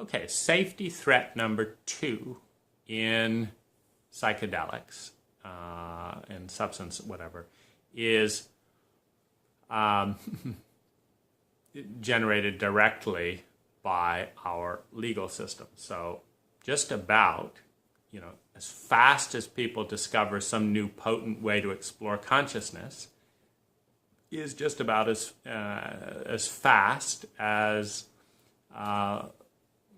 Okay, safety threat number 2 in psychedelics and substance, whatever, is generated directly by our legal system. So just about, as fast as people discover some new potent way to explore consciousness, is just about as fast as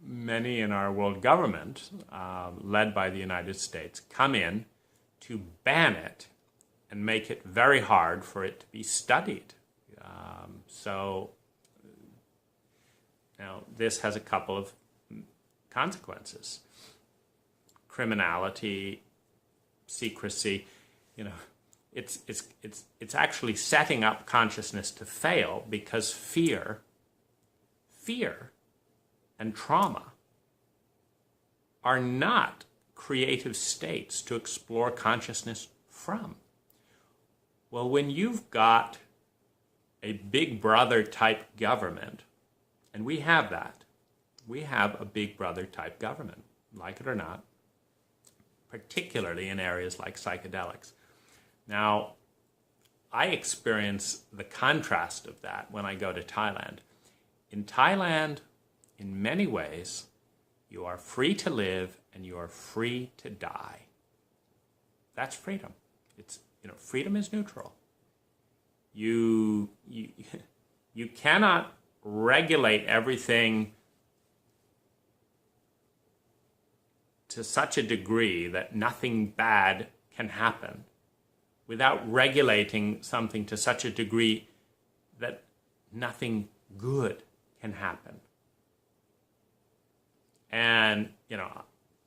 many in our world government, led by the United States, come in to ban it and make it very hard for it to be studied. So now this has a couple of consequences. Criminality, secrecy, it's actually setting up consciousness to fail, because fear and trauma are not creative states to explore consciousness from. Well, when you've got a big brother type government, and we have that, we have a big brother type government, like it or not, particularly in areas like psychedelics. Now, I experience the contrast of that when I go to Thailand. In Thailand, in many ways, you are free to live and you are free to die. That's freedom. It's, freedom is neutral. You cannot regulate everything to such a degree that nothing bad can happen, without regulating something to such a degree that nothing good can happen. And,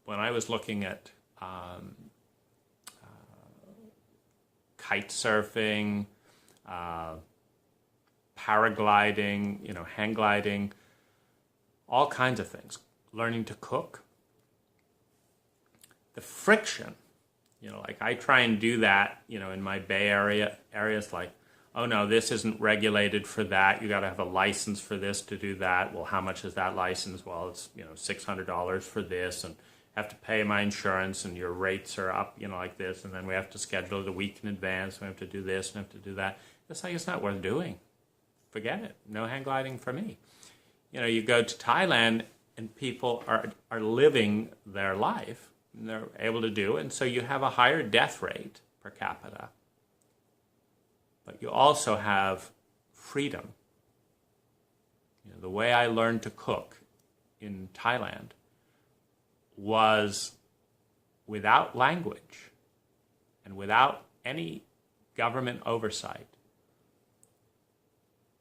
when I was looking at kite surfing, paragliding, hang gliding, all kinds of things, learning to cook, the friction, like I try and do that, in my Bay Area areas, like, oh no, this isn't regulated for that. You got to have a license for this to do that. Well, how much is that license? Well, it's, $600 for this, and have to pay my insurance, and your rates are up, like this, and then we have to schedule it a week in advance. We have to do this and have to do that. It's like, it's not worth doing. Forget it. No hang gliding for me. You go to Thailand and people are living their life, and they're able to do it, and so you have a higher death rate per capita. But you also have freedom. The way I learned to cook in Thailand was without language and without any government oversight.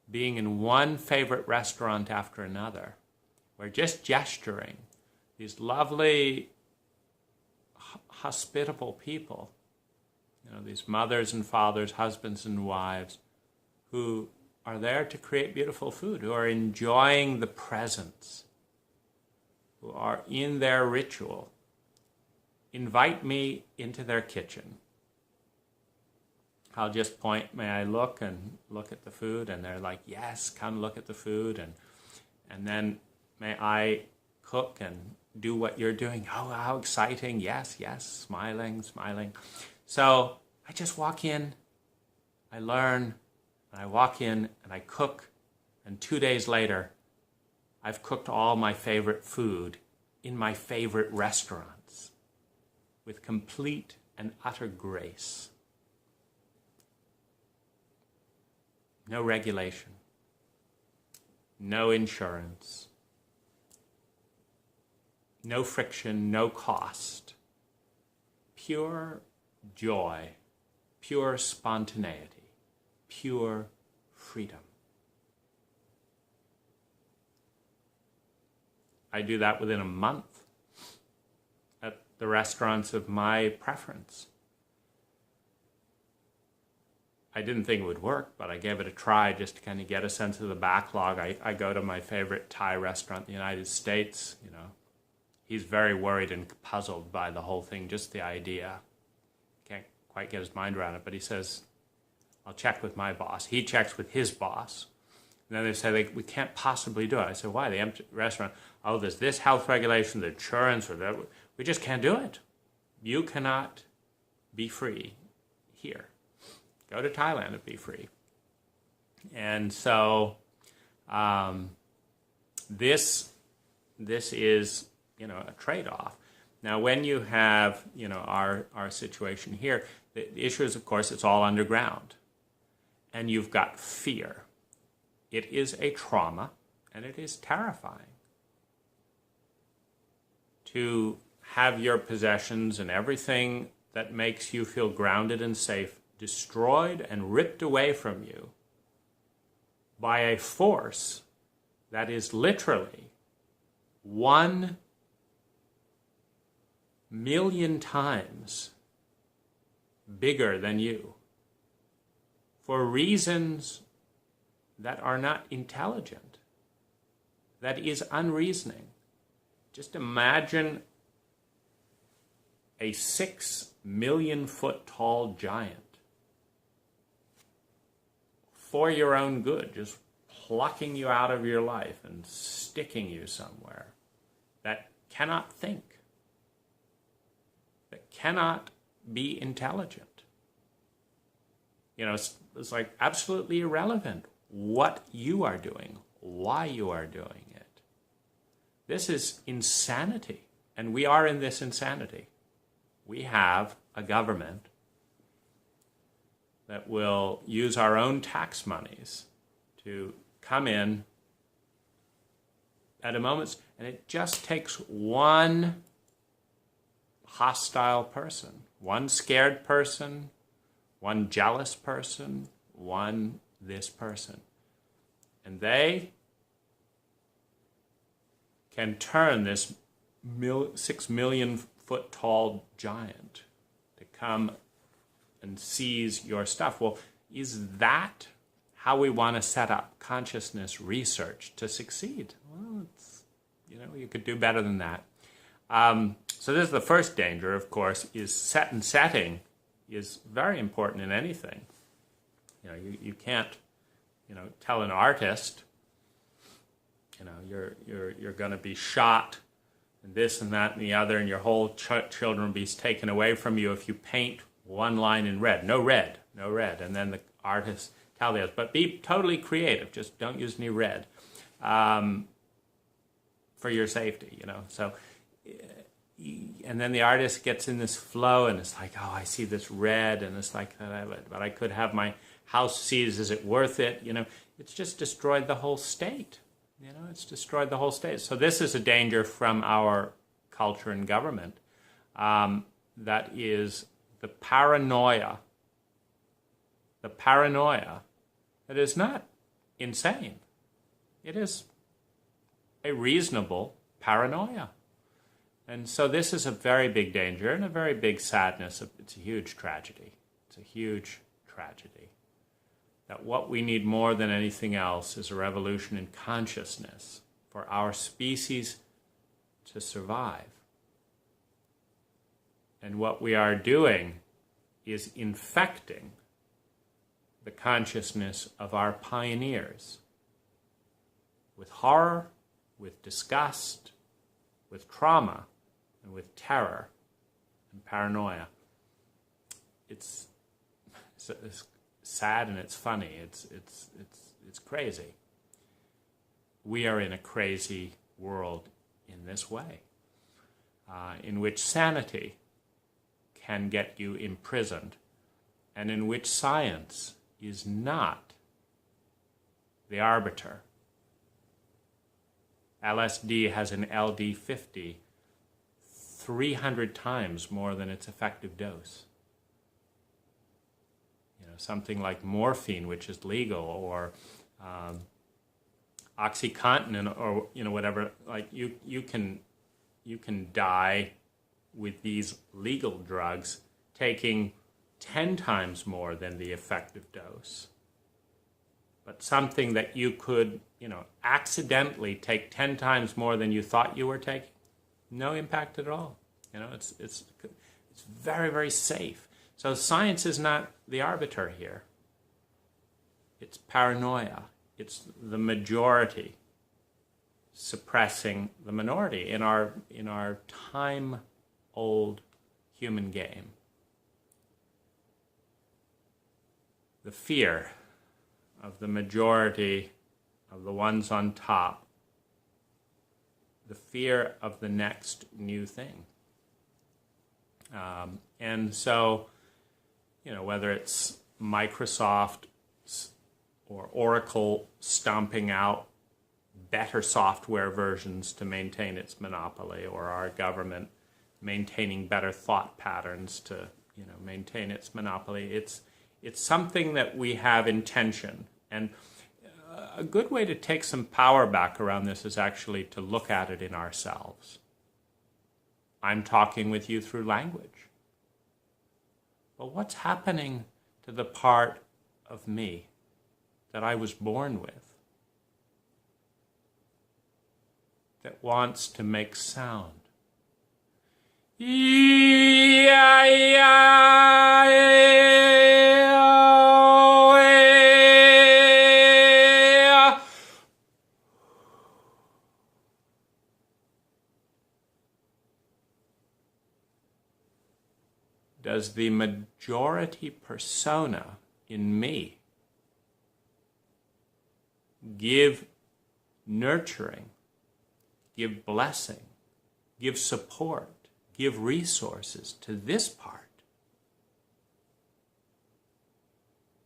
Being in one favorite restaurant after another, where just gesturing, these lovely, hospitable people, these mothers and fathers, husbands and wives, who are there to create beautiful food, who are enjoying the presence, who are in their ritual, invite me into their kitchen. I'll just point, may I look, and look at the food, and they're like, yes, come look at the food, and then may I cook and do what you're doing? Oh, how exciting, yes, smiling. So I just walk in, I learn, and I walk in and I cook, and 2 days later, I've cooked all my favorite food in my favorite restaurants with complete and utter grace. No regulation, no insurance, no friction, no cost. Pure joy, pure spontaneity, pure freedom. I do that within a month at the restaurants of my preference. I didn't think it would work, but I gave it a try just to kind of get a sense of the backlog. I go to my favorite Thai restaurant in the United States, He's very worried and puzzled by the whole thing, just the idea. Can't quite get his mind around it, but he says, I'll check with my boss. He checks with his boss. And then they say, we can't possibly do it. I said, why? The empty restaurant, oh, there's this health regulation, the insurance, or that. We just can't do it. You cannot be free here. Go to Thailand and be free. And so this is, a trade-off. Now, when you have, our situation here, the issue is, of course, it's all underground. And you've got fear. It is a trauma, and it is terrifying to have your possessions and everything that makes you feel grounded and safe destroyed and ripped away from you by a force that is literally 1,000,000 times bigger than you for reasons that are not intelligent, that is unreasoning. Just imagine a 6,000,000-foot tall giant for your own good, just plucking you out of your life and sticking you somewhere, that cannot think, that cannot be intelligent. It's like absolutely irrelevant what you are doing, why you are doing it. This is insanity, and we are in this insanity. We have a government that will use our own tax monies to come in at a moment, and it just takes one hostile person, one scared person, one jealous person, one this person. And they can turn this 6,000,000-foot tall giant to come and seize your stuff. Well, is that how we want to set up consciousness research to succeed? Well, you could do better than that. So this is the first danger, of course, is setting is very important in anything. You can't, tell an artist, you're going to be shot, and this and that and the other, and your whole children will be taken away from you if you paint one line in red. No red, no red. And then the artist tell the others, but be totally creative. Just don't use any red for your safety, So, and then the artist gets in this flow, and it's like, oh, I see this red, and it's like, but I could have my house seized. Is it worth it? It's just destroyed the whole state. It's destroyed the whole state. So this is a danger from our culture and government. That is the paranoia. The paranoia that is not insane. It is a reasonable paranoia. And so this is a very big danger and a very big sadness. It's a huge tragedy. It's a huge tragedy. That what we need more than anything else is a revolution in consciousness for our species to survive. And what we are doing is infecting the consciousness of our pioneers with horror, with disgust, with trauma, and with terror and paranoia. It's sad and it's funny. It's crazy. We are in a crazy world in this way, in which sanity can get you imprisoned, and in which science is not the arbiter. LSD has an LD50 300 times more than its effective dose. Something like morphine, which is legal, or OxyContin, or whatever. Like you can die with these legal drugs taking 10 times more than the effective dose. But something that you could, accidentally take 10 times more than you thought you were taking, no impact at all. It's very, very safe. So science is not the arbiter here. It's paranoia. it's the majority suppressing the minority in our time-old human game. The fear of the majority, of the ones on top, the fear of the next new thing. And so, whether it's Microsoft or Oracle stomping out better software versions to maintain its monopoly, or our government maintaining better thought patterns to, maintain its monopoly, it's something that we have intention. And a good way to take some power back around this is actually to look at it in ourselves. I'm talking with you through language. But what's happening to the part of me that I was born with, that wants to make sound? Does the majority persona in me give nurturing, give blessing, give support, give resources to this part?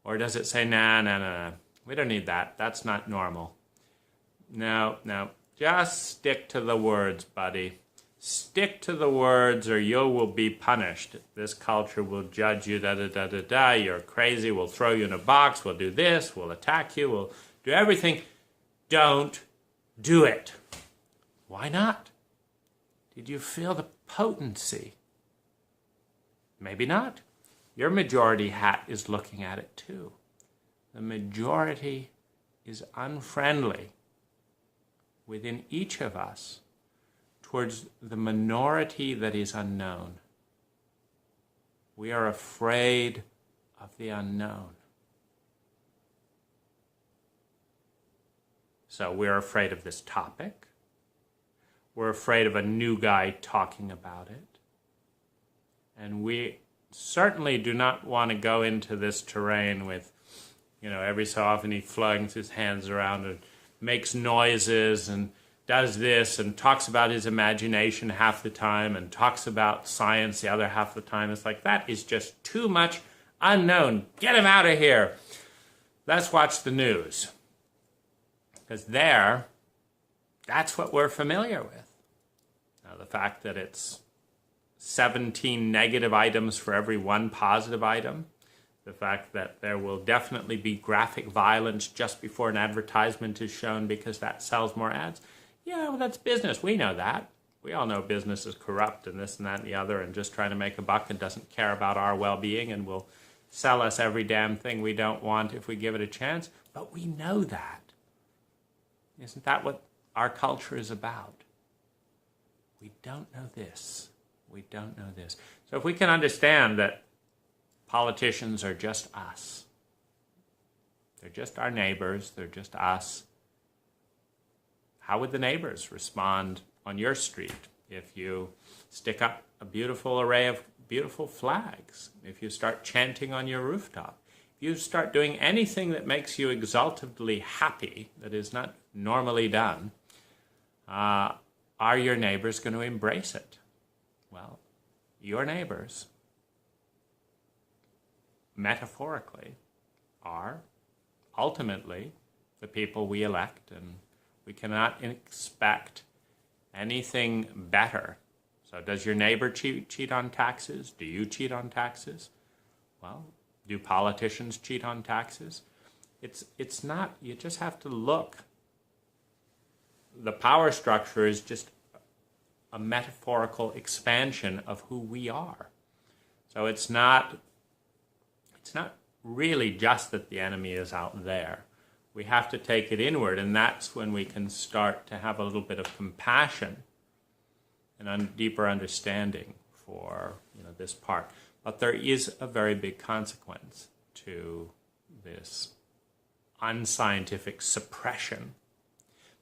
Or does it say, nah, we don't need that. That's not normal. No, just stick to the words, buddy. Stick to the words or you will be punished. This culture will judge you, you're crazy, we'll throw you in a box, we'll do this, we'll attack you, we'll do everything. Don't do it. Why not? Did you feel the potency? Maybe not. Your majority hat is looking at it too. The majority is unfriendly within each of us towards the minority that is unknown. We are afraid of the unknown. So we're afraid of this topic. We're afraid of a new guy talking about it. And we certainly do not want to go into this terrain with, every so often he flings his hands around and makes noises and does this and talks about his imagination half the time and talks about science the other half the time. It's like, that is just too much unknown. Get him out of here. Let's watch the news. Because that's what we're familiar with. Now, the fact that it's 17 negative items for every one positive item, the fact that there will definitely be graphic violence just before an advertisement is shown because that sells more ads. Yeah, well, that's business. We know that. We all know business is corrupt and this and that and the other and just trying to make a buck and doesn't care about our well-being and will sell us every damn thing we don't want if we give it a chance. But we know that. Isn't that what our culture is about? We don't know this. We don't know this. So if we can understand that politicians are just us, they're just our neighbors, they're just us, how would the neighbors respond on your street if you stick up a beautiful array of beautiful flags, if you start chanting on your rooftop, if you start doing anything that makes you exultantly happy that is not normally done, are your neighbors going to embrace it? Well, your neighbors, metaphorically, are ultimately the people we elect, and we cannot expect anything better. So does your neighbor cheat on taxes? Do you cheat on taxes? Well, do politicians cheat on taxes? It's not, you just have to look. The power structure is just a metaphorical expansion of who we are. So it's not really just that the enemy is out there. We have to take it inward, and that's when we can start to have a little bit of compassion and deeper understanding for this part. But there is a very big consequence to this unscientific suppression.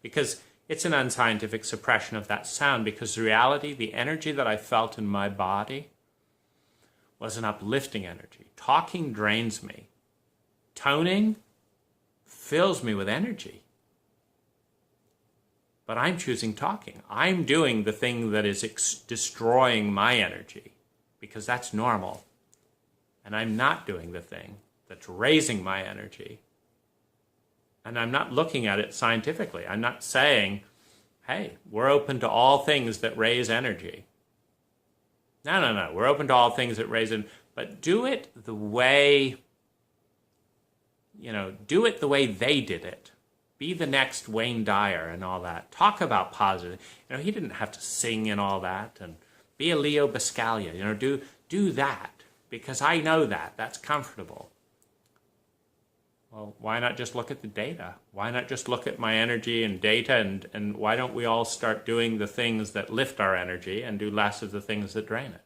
Because it's an unscientific suppression of that sound, because the reality, the energy that I felt in my body was an uplifting energy. Talking drains me. Toning fills me with energy. But I'm choosing talking. I'm doing the thing that is destroying my energy, because that's normal. And I'm not doing the thing that's raising my energy. And I'm not looking at it scientifically. I'm not saying, hey, we're open to all things that raise energy. No. We're open to all things that raise it. But do it the way, do it the way they did it. Be the next Wayne Dyer and all that. Talk about positive. He didn't have to sing and all that. And be a Leo Biscaglia. Do that. Because I know that. That's comfortable. Well, why not just look at the data? Why not just look at my energy and data, and why don't we all start doing the things that lift our energy and do less of the things that drain it?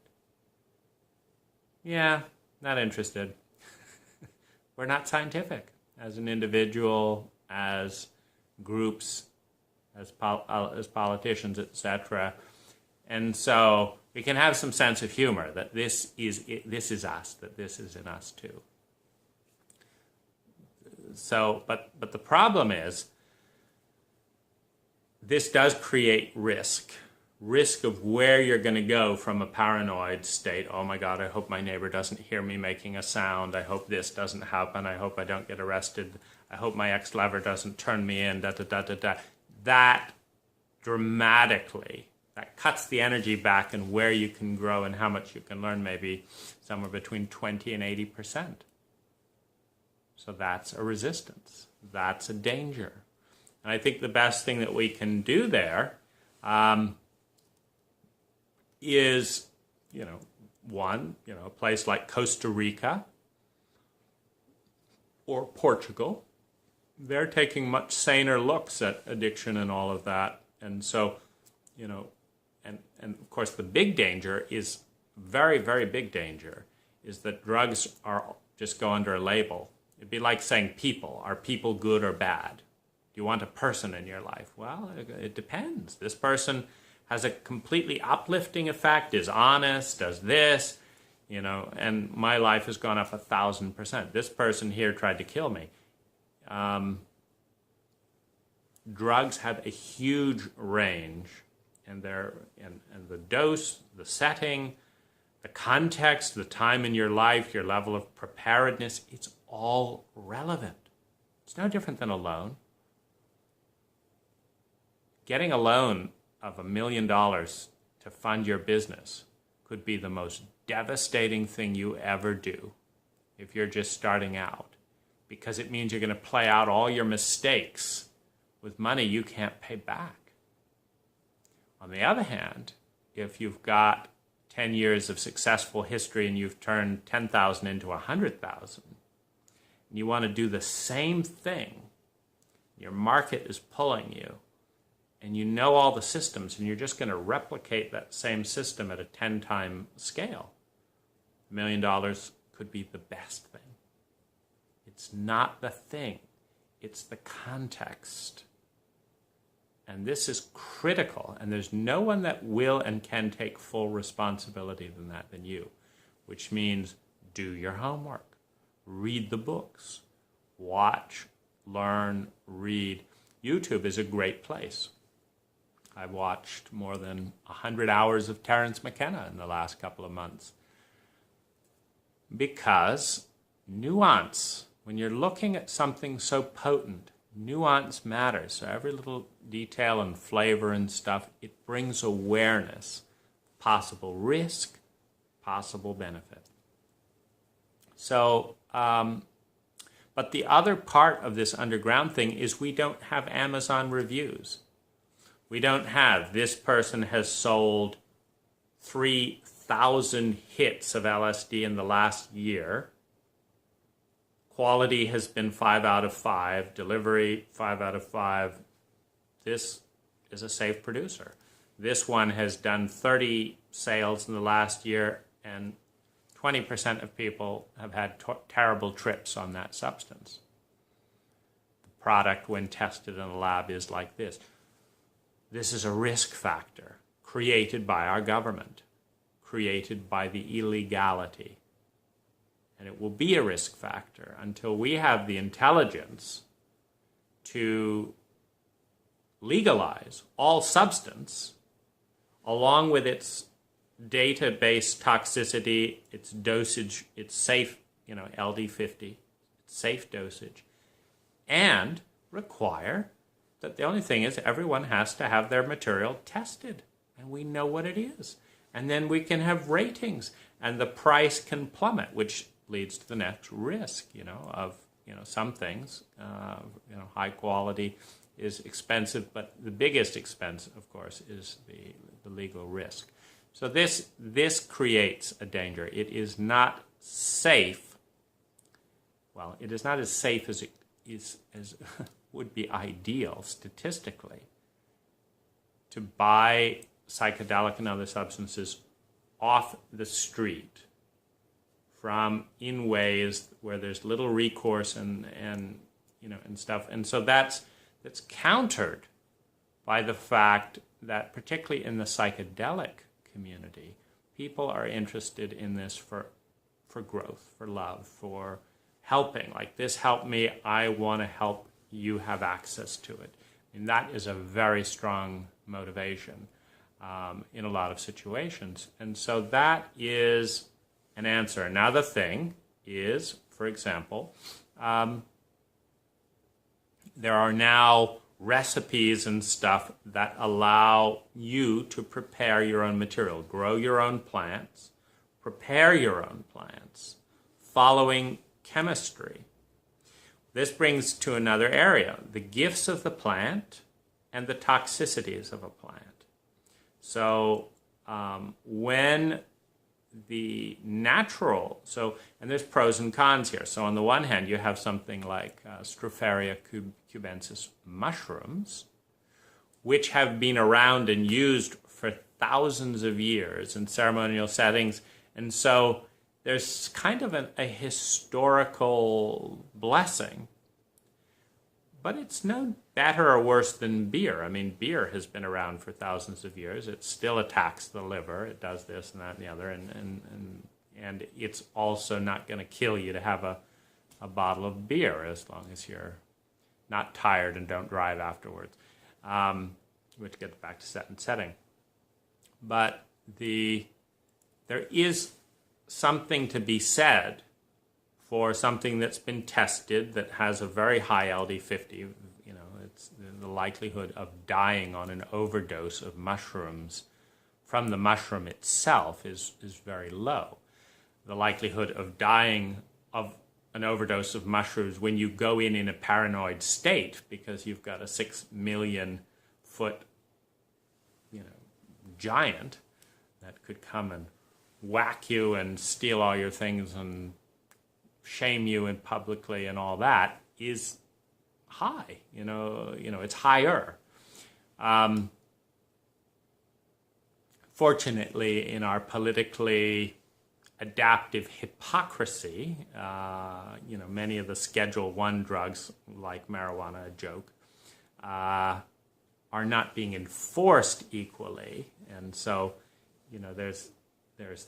Yeah, not interested. We're not scientific as an individual, as groups, as politicians, etc. And so we can have some sense of humor that this is us, that this is in us too. So, but the problem is, this does create risk of where you're going to go from a paranoid state. Oh my God, I hope my neighbor doesn't hear me making a sound. I hope this doesn't happen. I hope I don't get arrested. I hope my ex-lover doesn't turn me in, That dramatically, that cuts the energy back and where you can grow and how much you can learn, maybe somewhere between 20 and 80%. So that's a resistance. That's a danger. And I think the best thing that we can do there is, a place like Costa Rica or Portugal. They're taking much saner looks at addiction and all of that. And so, and of course the big danger is, very, very big danger, is that drugs just go under a label. It'd be like saying people. Are people good or bad? Do you want a person in your life? Well, it depends. This person has a completely uplifting effect, is honest, does this, and my life has gone up 1,000%. This person here tried to kill me. Drugs have a huge range, and the dose, the setting, the context, the time in your life, your level of preparedness, it's all relevant. It's no different than a loan. Getting a loan of $1 million to fund your business could be the most devastating thing you ever do if you're just starting out, because it means you're going to play out all your mistakes with money you can't pay back. On the other hand, if you've got 10 years of successful history and you've turned 10,000 into 100,000, and you want to do the same thing, your market is pulling you, and you know all the systems, and you're just going to replicate that same system at a 10-time scale, $1 million could be the best thing. It's not the thing, it's the context. And this is critical, and there's no one that will and can take full responsibility than you, which means do your homework, read the books, watch, learn, read. YouTube is a great place. I've watched more than 100 hours of Terence McKenna in the last couple of months. Because nuance, when you're looking at something so potent, nuance matters. So every little detail and flavor and stuff, it brings awareness, possible risk, possible benefit. So, but the other part of this underground thing is we don't have Amazon reviews. We don't have, this person has sold 3,000 hits of LSD in the last year. Quality has been 5 out of 5. Delivery, 5 out of 5. This is a safe producer. This one has done 30 sales in the last year, and 20% of people have had terrible trips on that substance. product when tested in a lab is like this. This is a risk factor created by our government, created by the illegality. And it will be a risk factor until we have the intelligence to legalize all substance along with its database toxicity, its dosage, its safe, LD50, its safe dosage, and require that the only thing is everyone has to have their material tested, and we know what it is. And then we can have ratings, and the price can plummet, which leads to the next risk, of some things, high quality is expensive, but the biggest expense, of course, is the legal risk. So this creates a danger. It is not safe. Well, it is not as safe as it is as would be ideal statistically to buy psychedelic and other substances off the street from in ways where there's little recourse and stuff. And so that's countered by the fact that particularly in the psychedelic community, people are interested in this for growth, for love, for helping. Like, this helped me, I want to help you have access to it. And that is a very strong motivation in a lot of situations. And so that is an answer. Another thing is, for example, there are now recipes and stuff that allow you to prepare your own material, grow your own plants, prepare your own plants, following chemistry. This brings to another area, the gifts of the plant and the toxicities of a plant. So when the natural, and there's pros and cons here. So on the one hand, you have something like Stropharia cubensis mushrooms, which have been around and used for thousands of years in ceremonial settings. And so there's kind of a historical blessing. But it's no better or worse than beer. I mean, beer has been around for thousands of years. It still attacks the liver. It does this and that and the other. And it's also not going to kill you to have a bottle of beer as long as you're not tired and don't drive afterwards, which gets back to set and setting. But there is something to be said for something that's been tested that has a very high LD50. It's the likelihood of dying on an overdose of mushrooms from the mushroom itself is very low. The likelihood of dying of an overdose of mushrooms when you go in a paranoid state because you've got a 6 million foot giant that could come and whack you and steal all your things and shame you and publicly and all that is high. It's higher. Fortunately, in our politically adaptive hypocrisy, many of the Schedule I drugs, like marijuana, a joke, are not being enforced equally. And so, there's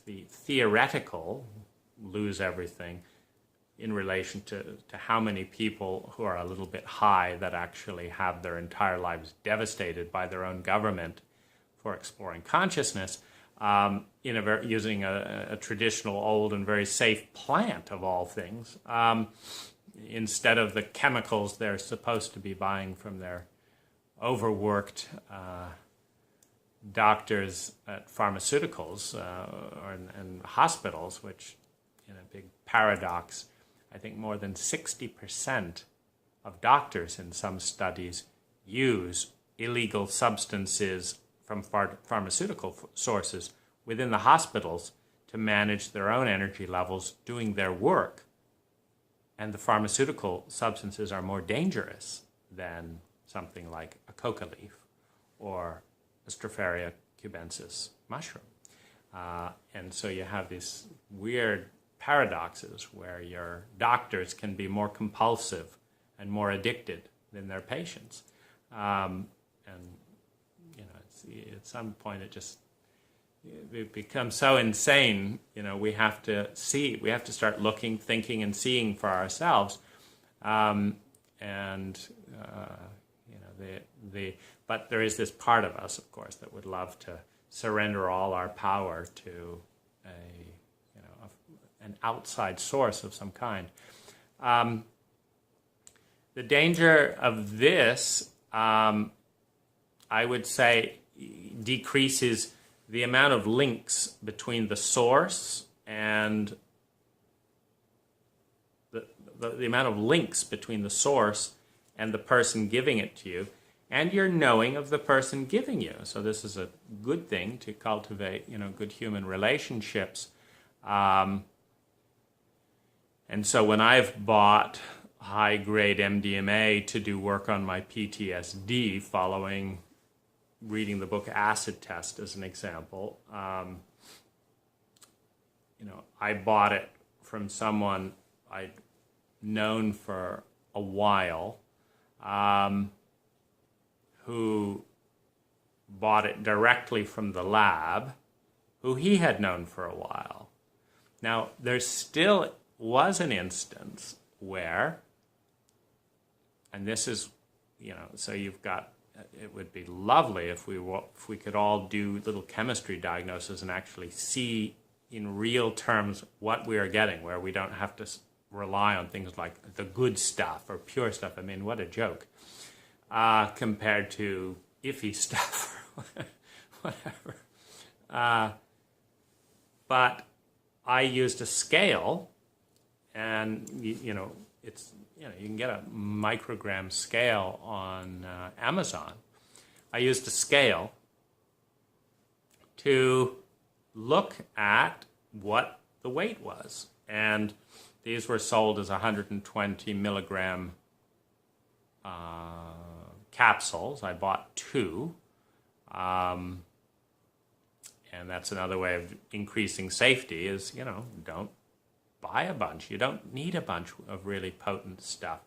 the theoretical lose everything in relation to how many people who are a little bit high that actually have their entire lives devastated by their own government for exploring consciousness using a traditional, old, and very safe plant, of all things, instead of the chemicals they're supposed to be buying from their overworked doctors at pharmaceuticals and hospitals, which, in a big paradox, I think more than 60% of doctors in some studies use illegal substances from pharmaceutical sources within the hospitals to manage their own energy levels doing their work. And the pharmaceutical substances are more dangerous than something like a coca leaf or a Stropharia cubensis mushroom. And so you have these weird paradoxes where your doctors can be more compulsive and more addicted than their patients. And at some point it becomes so insane. We have to start looking, thinking, and seeing for ourselves. But there is this part of us, of course, that would love to surrender all our power to an outside source of some kind. The danger of this, I would say, decreases the amount of links between the source and the amount of links between the source and the person giving it to you, and your knowing of the person giving you. So this is a good thing to cultivate, good human relationships. And so when I've bought high-grade MDMA to do work on my PTSD, following reading the book Acid Test as an example, I bought it from someone I'd known for a while, who bought it directly from the lab, who he had known for a while. Now, there still was an instance where, and this is, so you've got, it would be lovely if we could all do little chemistry diagnosis and actually see in real terms what we are getting, where we don't have to rely on things like the good stuff or pure stuff. I mean, what a joke. Compared to iffy stuff or whatever. But I used a scale, and it's you can get a microgram scale on Amazon. I used a scale to look at what the weight was, and these were sold as 120 milligram capsules. I bought 2, and that's another way of increasing safety is, don't buy a bunch. You don't need a bunch of really potent stuff.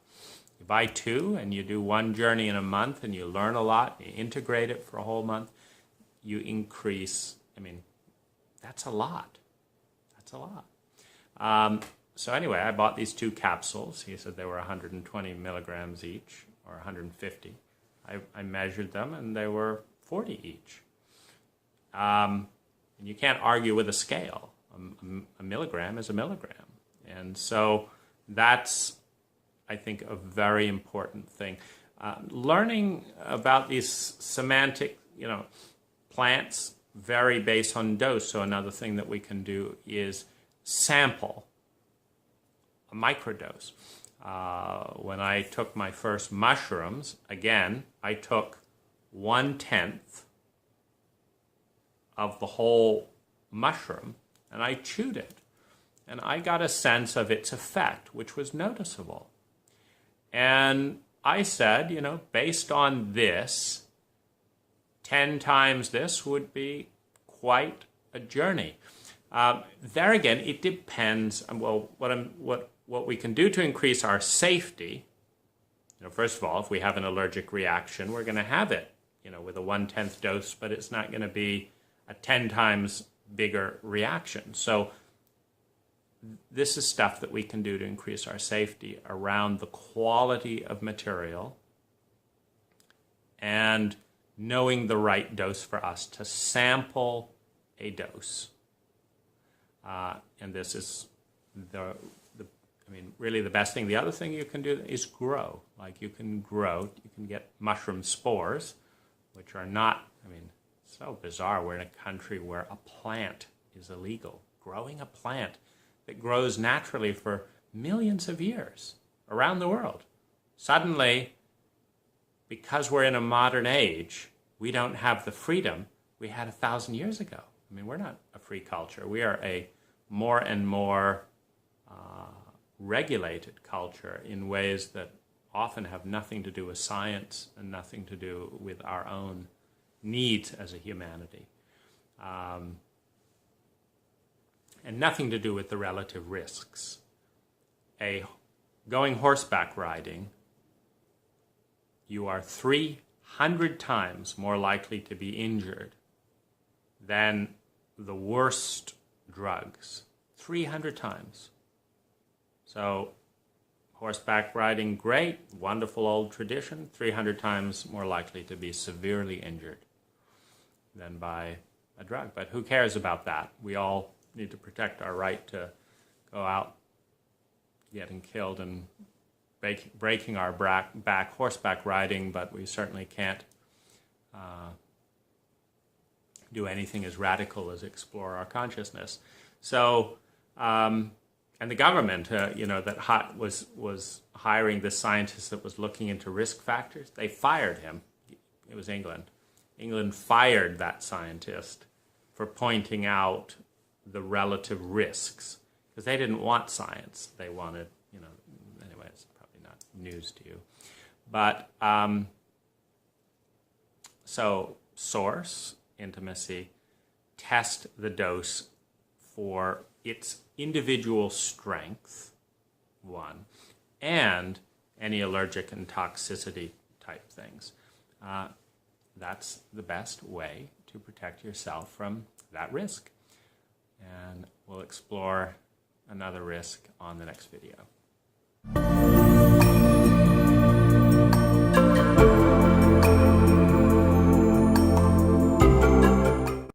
You buy 2 and you do one journey in a month and you learn a lot, you integrate it for a whole month, you increase, that's a lot. That's a lot. So anyway, I bought these 2 capsules. He said they were 120 milligrams each, or 150. I measured them, and they were 40 each. And you can't argue with a scale. A milligram is a milligram. And so that's, I think, a very important thing. Learning about these semantic, plants vary based on dose. So another thing that we can do is sample a microdose. When I took my first mushrooms, again, I took 1/10 of the whole mushroom, and I chewed it. And I got a sense of its effect, which was noticeable. And I said, based on this, 10 times this would be quite a journey. There again, it depends on, what we can do to increase our safety. First of all, if we have an allergic reaction, we're going to have it, with a 1/10 dose, but it's not going to be a 10 times bigger reaction. So this is stuff that we can do to increase our safety around the quality of material and knowing the right dose for us to sample a dose. And this is really the best thing. The other thing you can do is grow. Like you can get mushroom spores, which are not, so bizarre. We're in a country where a plant is illegal. Growing a plant that grows naturally for millions of years around the world. Suddenly, because we're in a modern age, we don't have the freedom we had 1,000 years ago. We're not a free culture. We are a more and more regulated culture in ways that often have nothing to do with science and nothing to do with our own needs as a humanity, and nothing to do with the relative risks. Going horseback riding you are 300 times more likely to be injured than the worst drugs. 300 times. So horseback riding, great, wonderful old tradition, 300 times more likely to be severely injured than by a drug. But who cares about that? We all need to protect our right to go out getting killed and breaking our back horseback riding, but we certainly can't do anything as radical as explore our consciousness. So, and the government, that was hiring this scientist that was looking into risk factors, they fired him. It was England. England fired that scientist for pointing out the relative risks, because they didn't want science. They wanted, anyway, it's probably not news to you. But, so source, intimacy, test the dose for its individual strength, one, and any allergic and toxicity type things. That's the best way to protect yourself from that risk. And we'll explore another risk on the next video.